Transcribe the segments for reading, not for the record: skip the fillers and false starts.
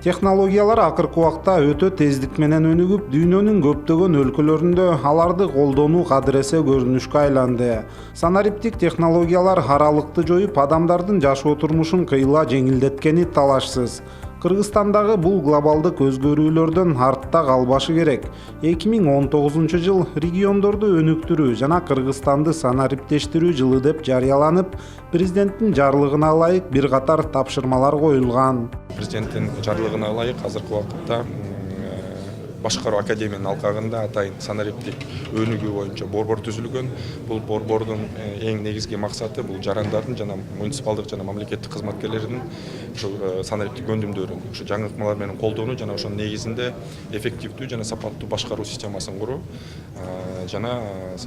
Технологиялар акыркы убакта өтө тездик менен өнүгүп, дүйнөнүн көптөгөн өлкөлөрүндө аларды колдонуу кадыресе көрүнүшкө айланды. Санариптик технологиялар аралыкты жоюп, адамдардын жашоо турмушун кыйла жеңилдеткени талашсыз. Кыргызстандагы бул глобалдык өзгөрүүлөрдөн артта калбашы керек. 2019 жыл региондорду өнүктүрүү жана Кыргызстанды санариптештирүү жылы деп жарыяланып, президенттин жарлыгына ылайык бир катар тапшырмалар коюлган. Президенттин жарлыгына ылайык азыркы убакытта башкаруу академиянын алкагында атайын санариптик өнүгүү боюнча борбор түзүлгөн. Бул борбордун эң негизги максаты бул жарандардын жана муниципалдык жана мамлекеттик кызматкерлердин санариптик өндүмдөрүн жаңы ыкмалар менен колдонуу жана ошонун негизинде эффективдүү жана сапаттуу башкаруу системасын куруу жана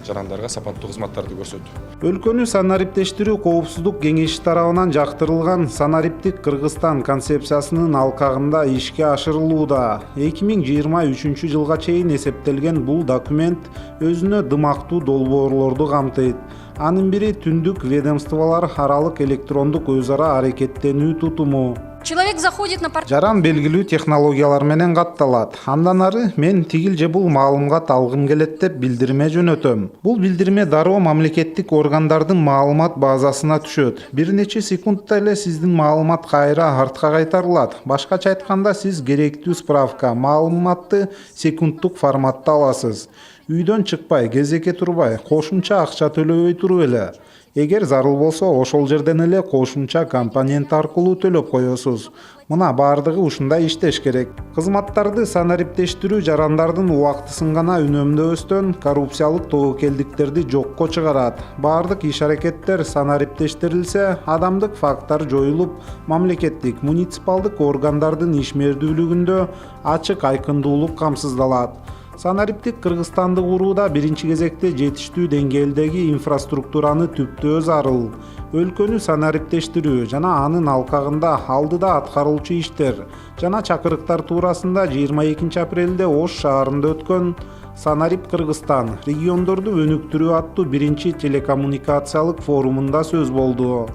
жарандарга сапаттуу кызматтарды көрсөтүү. Өлкөнү санариптештирүү коопсуздук кеңеши тарабынан жактырылган санариптик Кыргызстан концепциясынын алкагында ишке ашырылууда. 2023 жылга чейин эсептелген бул документ өзүнө дымактуу долбоорлорду камтыйт. Анын бири түндүк ведомстволор аралык электрондук өз ара аракеттенүү тутуму. Человек заходит на порт. Жаран белгилүү технологиялар менен катталат. Андан ары мен тигил же бул маалымат алгым келет деп билдирме жөнөтөм. Бул билдирме дароо мамлекеттик органдардын маалымат базасына түшөт. Бир нече секундта эле сиздин маалымат кайра артка кайтарылат. Башкача айтканда, сиз керектүү справка, маалыматты секундтук форматта аласыз. Үйдөн чыкпай, кезекке турбай, кошумча акча төлөбөй туруп эле. Эгер зарыл болсо, ошол жерден эле кошумча компонент аркылуу төлөп коесуз. Мына бардыгы ушундай иштеш керек. Кызматтарды санариптештирүү жарандардын убактысын гана үнөмдөбөстөн коррупциялык тобокелдиктерди жокко чыгарат. Бардык иш-аракеттер санариптештирилсе, адамдык факттар жоюлуп, мамлекеттик, муниципалдык органдардын ишмердүүлүгүндө ачык айкындуулук камсыздалат. Санариптик Кыргызстанды курууда биринчи кезекте жетиштүү деңгээлдеги инфраструктураны түптөө зарыл. Өлкөнү санариптештирүү жана анын алкагында алдыда аткарылчу иштер жана чакырыктар туурасында 22 апрелде Ош шаарында өткөн Санарип Кыргызстан региондорду өнүктүрүү аттуу биринчи телекоммуникациялык форумунда сөз болду.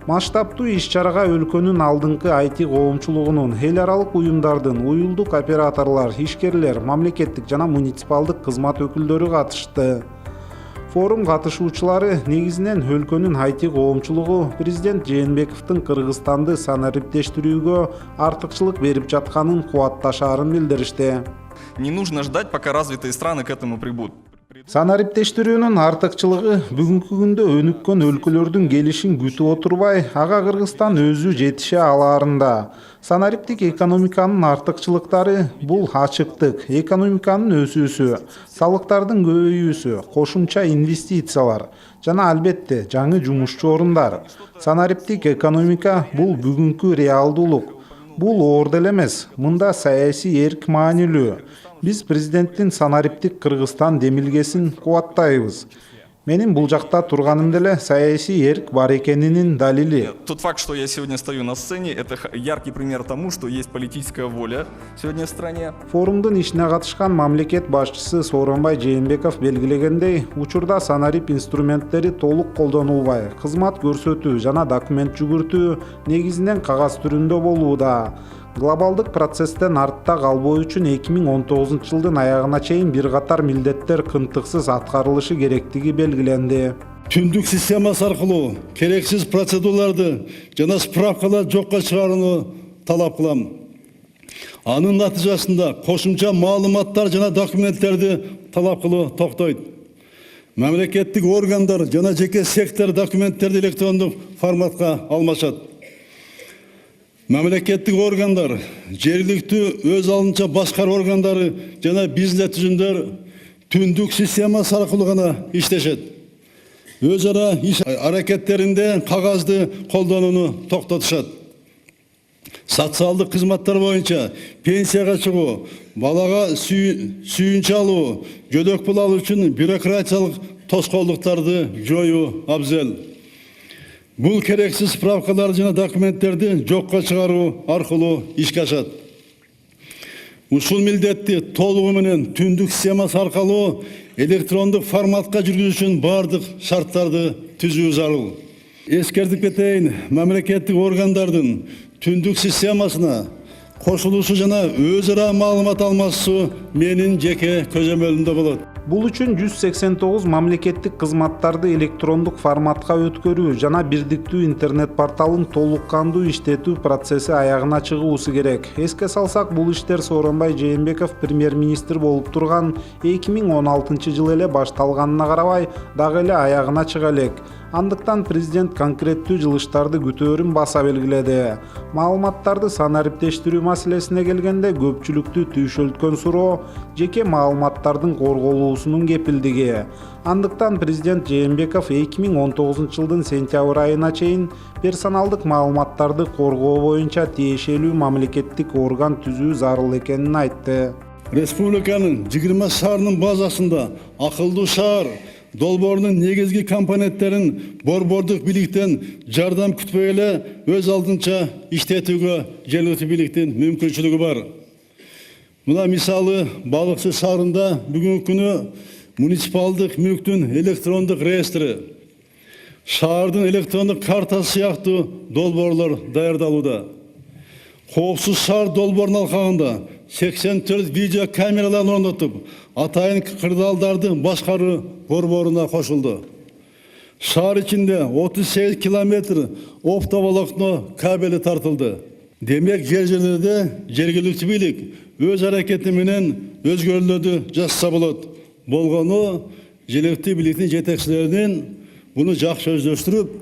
Масштабтуу иш-чарага өлкөнүн алдыңкы IT коомчулугунун, эл аралык уюмдардын, уюлдук операторлор, ишкерлер, мамлекеттик жана муниципалдык кызмат өкүлдөрү катышты. Форум катышуучулары негизинен өлкөнүн IT коомчулугу президент Жээнбековдун Кыргызстанды санариптештирүүгө артыкчылык берип жатканын кубатташаарын билдиришти. Не нужно ждать, пока развитые страны к этому прибудут. Санариптештирүүнүн артыкчылыгы бүгүнкү күндө өнүккөн өлкөлөрдүн келишин күтүп отурбай, ага Кыргызстан өзү жетише алаарында. Санариптик экономиканын артыкчылыктары бул ачыктык, экономиканын өсүүсү, салыктардын көбөйүүсү, кошумча инвестициялар жана албетте жаңы жумушчу орундар. Санариптик экономика бул бүгүнкү реалдуулук. Бул ордо эле эмес, мында саясий эрк маанилүү. Биз президенттин санариптик Кыргызстан демилгесин кубаттайбыз. Менин бул жакта турганым деле саясий эрк бар экенинин далили. Тот факт, что я сегодня стою на сцене, это яркий пример тому, что есть политическая воля сегодня в стране. Форумдун ишине катышкан мамлекет башчысы Сооронбай Жээнбеков белгилегендей, учурда санарип инструменттери толук колдонулбай, кызмат көрсөтүү жана документ жүгүртүү негизинен кагаз түрүндө болууда. Глобалдык процесстен артта калбоо үчүн 2019 жылдын аягына чейин бир катар милдеттер кынтыксыз аткарылышы керектиги белгиленди. Түндүк системасы аркылуу керексиз процедураларды жана справкаларды жокко чыгарууну талап кылам. Анын натыйжасында кошумча маалыматтар жана документтерди талап кылуу токтойт. Мамлекеттик органдар жана жеке сектор документтерди электрондук форматка алмашат. Мамлекеттик органдар, жергиликтүү өз алынча башкаруу органдары жана бизнес түзүмдөр түндүк системасы аркылуу гана иштешет. Өз ара иш аракеттеринде кагазды колдонууну токтотушат. Социалдык кызматтар боюнча пенсияга чыгуу, балага сүйүнчө алуу, жөлөк пул алуу үчүн бюрократиялык тоскоолдуктарды жоюу абзел. Бул керексиз справкалар жана документтерди жокко чыгаруу аркылуу ишке ашат. Ушул милдетти толугу менен түндүк системасы аркылуу электрондук форматка жүргүзүү үчүн бардык шарттарды түзүү зарыл. Эскертип кетейин, мамлекеттик органдардын түндүк системасына кошулушу жана өз ара маалымат алмашуу менин жеке көзөмөлүмдө болот. Бул үчүн 189 мамлекеттик кызматтарды электрондук форматка өткөрүү жана бирдиктүү интернет порталын толук кандуу иштетүү процесси аягына чыгуусу керек. Эске салсак, бул иштер Сооронбай Жээнбеков премьер-министр болуп турган 2016 жылы эле башталганына карабай, дагы эле аягына чыга элек. Андыктан президент конкреттүү жылыштарды күтөөрүн баса белгиледи. Маалыматтарды санариптештирүү маселесине келгенде көпчүлүктү түйшөлткөн суроо жеке маалыматтардын корголуусунун кепилдиги. Андыктан президент Жээнбеков 2019 жылдын сентябрь айына чейин персоналдык маалыматтарды коргоо боюнча тиешелүү мамлекеттик орган түзүү зарыл экенин айтты. Республиканын 20 шаарынын базасында акылдуу шаар долбоорунун негизги компоненттерин борбордук бийликтен жардам күтпөй эле өз алдынча иштетүүгө жергиликтүү бийликтин мүмкүнчүлүгү бар. Мына мисалы Балыкчы шаарында бүгүнкү күнү муниципалдык мүлктүн электрондук реестри, шаардын электрондук картасы сыяктуу долбоорлор даярдалууда. Коопсуз шаар долбоорунун алкагында 84 видео камераларын орнотуп, атайын кырдаалдарды башкаруу борборуна кошулду. Шаар ичинде 38 километр оптоволокно кабели тартылды. Демек, жерлерде жергиликтүү бийлик өз аракети менен өзгөрүүлөрдү жасаса болот. Болгону жергиликтүү бийликтин жетекчилеринин буну жакшы өздөштүрүп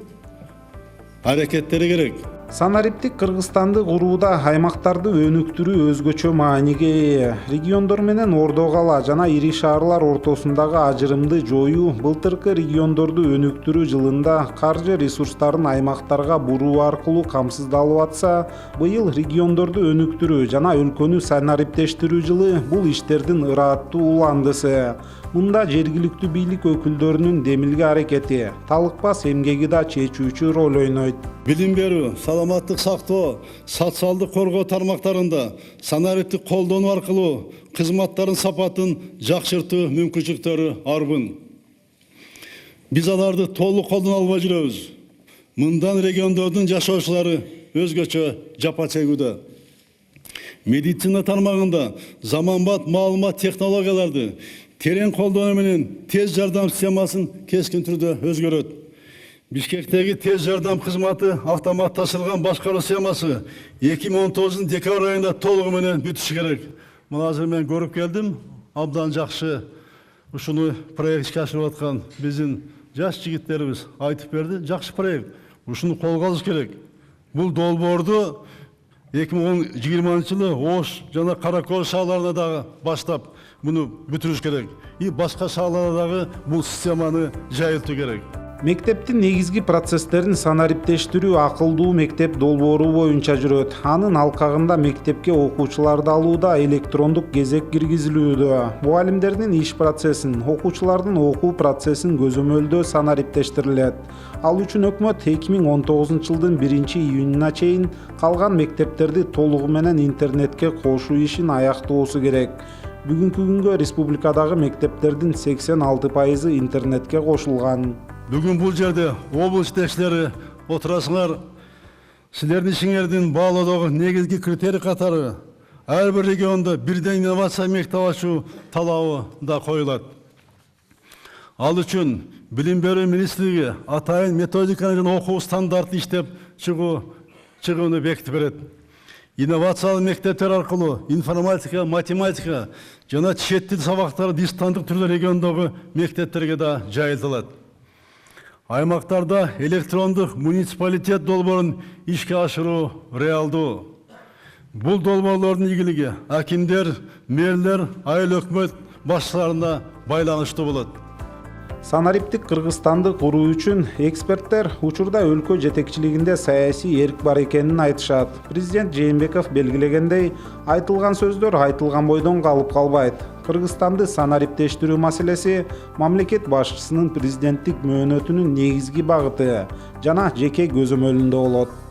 аракеттери керек. Санариптик Кыргызстанды курууда аймактарды өнүктүрүү өзгөчө мааниге ээ. Региондор менен ордо кала жана ири шаарлар ортосундагы ажырымды жоюу былтыркы региондорду өнүктүрүү жылында каржы ресурстарын аймактарга буруу аркылуу камсыздалып атса, быйыл региондорду өнүктүрүү жана өлкөнү санариптештирүү жылы бул иштердин ырааттуу уландысы. Мында жергиликтүү бийлик өкүлдөрүнүн демилге аракети, талыкпас эмгеги да чечүүчү роль ойнойт. Билим берүү, саламаттык сактоо, социалдык коргоо тармактарында санариптик колдонуу аркылуу кызматтардын сапатын жакшыртуу мүмкүнчүлүктөрү арбын. Биз аларды толук колдоно албай жүрөбүз. Мындан региондордун жашоочулары өзгөчө жапа чегүүдө. Медицина тармагында заманбап маалымат технологияларды терең колдонуу менен тез жардам системасын кескин түрдө өзгөрөт. Бишкектеги тез жардам кызматы автоматташылган башкаруу системасы 2019 декабрь айында толугу менен бүтүшү керек. Мына азыр мен көрүп келдим, абдан жакшы ушуну проект ишке ашырып аткан биздин жаш жигиттерибиз айтып берди. Жакшы проект. Ушуну колго алыш керек. Бул долбоорду 2020 жылы Ош жана Каракөл шаарларына дагы баштап буну бүтүрүш керек. И башка шаарларда дагы бул системаны жайылтуу керек. Мектептин негизги процесстерин санариптештирүү акылдуу мектеп долбоору боюнча жүрөт. Анын алкагында мектепке окуучуларды алууда электрондук кезек киргизилүүдө. Мугалимдердин иш процессин, окуучулардын окуу процессин көзөмөлдөө санариптештирилет. Ал үчүн өкмөт 2019 жылдын 1-июнуна чейин калган мектептерди толугу менен интернетке кошуу ишин аяктоосу керек. Бүгүнкү күнгө республикадагы мектептердин 86% интернетке кошулган. Бүгүн бул жерде облус жетекчилери отурасыңар. Силердин ишиңердин баалоодогу негизги критерий катары ар бир региондо бирден инновация мектеп ачуу талабы да коюлат. Ал үчүн Билим берүү министрлиги атайын методиканы жана окуу стандартын иштеп чыгууну бекитип берет. Инновациялық мектептер аркылуу информатика, математика жана чет тил сабактары дистанттык түрдө региондогу мектептерге да жайылтылат. Аймактарда электрондук муниципалитет долбоорун ишке ашыруу реалдуу. Бул долбоорлордун ийгилиги акимдер, мэрлер, айыл өкмөт башчыларына байланыштуу болот. Санариптик Кыргызстанды куруу үчүн эксперттер учурда өлкө жетекчилигинде саясий эрк бар экенин айтышат. Президент Жээнбеков белгилегендей, айтылган сөздөр айтылган бойдон калып калбайт. Кыргызстанды санариптештирүү маселеси мамлекет башчысынын президенттик мөөнөтүнүн негизги багыты жана жеке көзөмөлүндө болот.